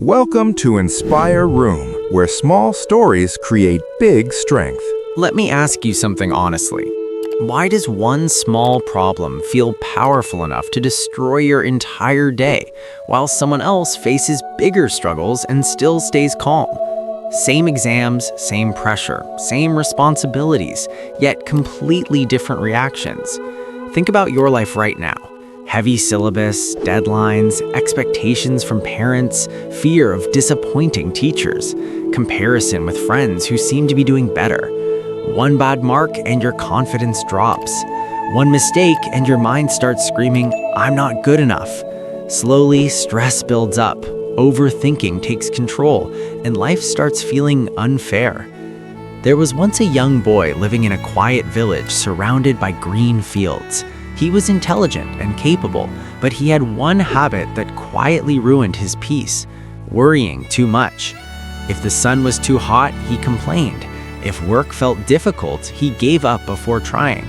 Welcome to Inspire Room, where small stories create big strength. Let me ask you something honestly. Why does one small problem feel powerful enough to destroy your entire day, while someone else faces bigger struggles and still stays calm? Same exams, same pressure, same responsibilities, yet completely different reactions. Think about your life right now. Heavy syllabus, deadlines, expectations from parents, fear of disappointing teachers, comparison with friends who seem to be doing better. One bad mark and your confidence drops. One mistake and your mind starts screaming, "I'm not good enough." Slowly, stress builds up, overthinking takes control, and life starts feeling unfair. There was once a young boy living in a quiet village surrounded by green fields. He was intelligent and capable, but he had one habit that quietly ruined his peace: worrying too much. If the sun was too hot, he complained. If work felt difficult, he gave up before trying.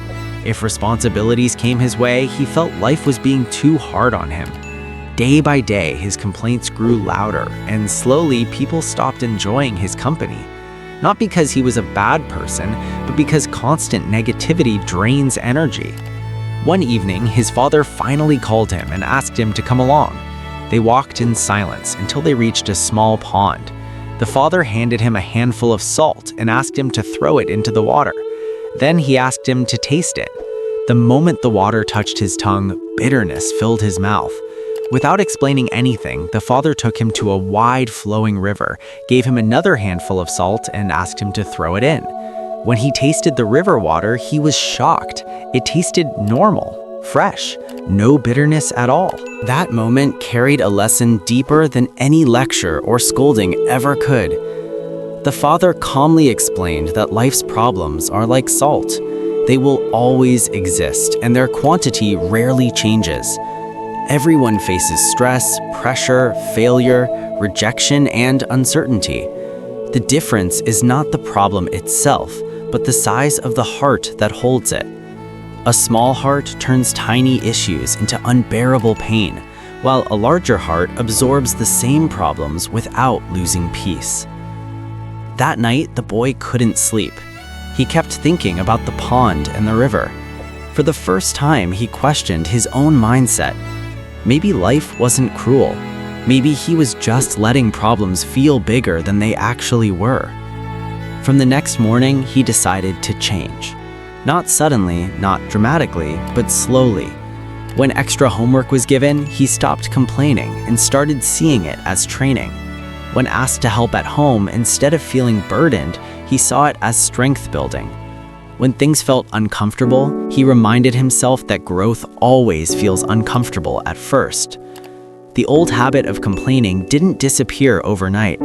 If responsibilities came his way, he felt life was being too hard on him. Day by day, his complaints grew louder, and slowly people stopped enjoying his company. Not because he was a bad person, but because constant negativity drains energy. One evening, his father finally called him and asked him to come along. They walked in silence until they reached a small pond. The father handed him a handful of salt and asked him to throw it into the water. Then he asked him to taste it. The moment the water touched his tongue, bitterness filled his mouth. Without explaining anything, the father took him to a wide flowing river, gave him another handful of salt, and asked him to throw it in. When he tasted the river water, he was shocked. It tasted normal, fresh, no bitterness at all. That moment carried a lesson deeper than any lecture or scolding ever could. The father calmly explained that life's problems are like salt. They will always exist, and their quantity rarely changes. Everyone faces stress, pressure, failure, rejection, and uncertainty. The difference is not the problem itself, but the size of the heart that holds it. A small heart turns tiny issues into unbearable pain, while a larger heart absorbs the same problems without losing peace. That night, the boy couldn't sleep. He kept thinking about the pond and the river. For the first time, he questioned his own mindset. Maybe life wasn't cruel. Maybe he was just letting problems feel bigger than they actually were. From the next morning, he decided to change. Not suddenly, not dramatically, but slowly. When extra homework was given, he stopped complaining and started seeing it as training. When asked to help at home, instead of feeling burdened, he saw it as strength building. When things felt uncomfortable, he reminded himself that growth always feels uncomfortable at first. The old habit of complaining didn't disappear overnight.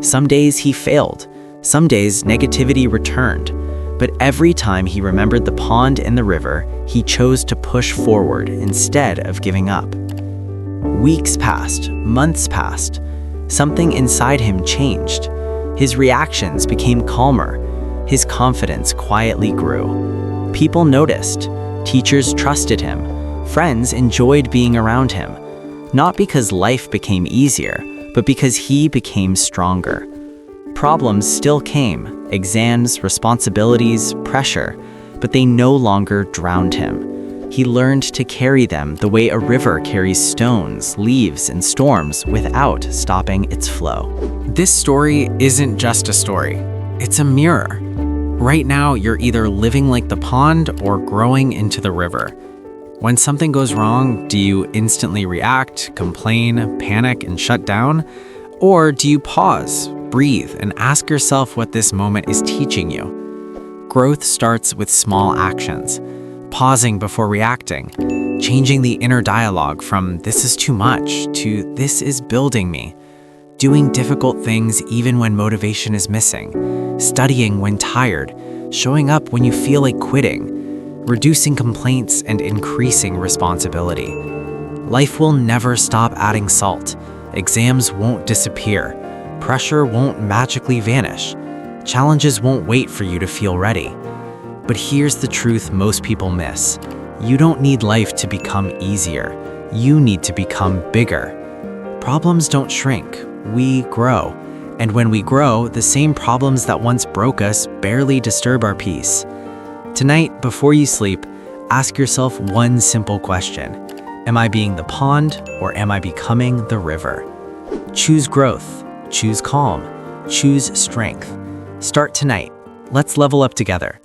Some days he failed. Some days negativity returned. But every time he remembered the pond and the river, he chose to push forward instead of giving up. Weeks passed, months passed. Something inside him changed. His reactions became calmer. His confidence quietly grew. People noticed. Teachers trusted him. Friends enjoyed being around him. Not because life became easier, but because he became stronger. Problems still came, exams, responsibilities, pressure, but they no longer drowned him. He learned to carry them the way a river carries stones, leaves, and storms without stopping its flow. This story isn't just a story, it's a mirror. Right now, you're either living like the pond or growing into the river. When something goes wrong, do you instantly react, complain, panic, and shut down? Or do you pause, breathe, and ask yourself what this moment is teaching you? Growth starts with small actions. Pausing before reacting. Changing the inner dialogue from "this is too much" to "this is building me." Doing difficult things even when motivation is missing. Studying when tired. Showing up when you feel like quitting. Reducing complaints and increasing responsibility. Life will never stop adding salt. Exams won't disappear. Pressure won't magically vanish. Challenges won't wait for you to feel ready. But here's the truth most people miss. You don't need life to become easier. You need to become bigger. Problems don't shrink, we grow. And when we grow, the same problems that once broke us barely disturb our peace. Tonight, before you sleep, ask yourself one simple question. Am I being the pond, or am I becoming the river? Choose growth, choose calm, choose strength. Start tonight. Let's level up together.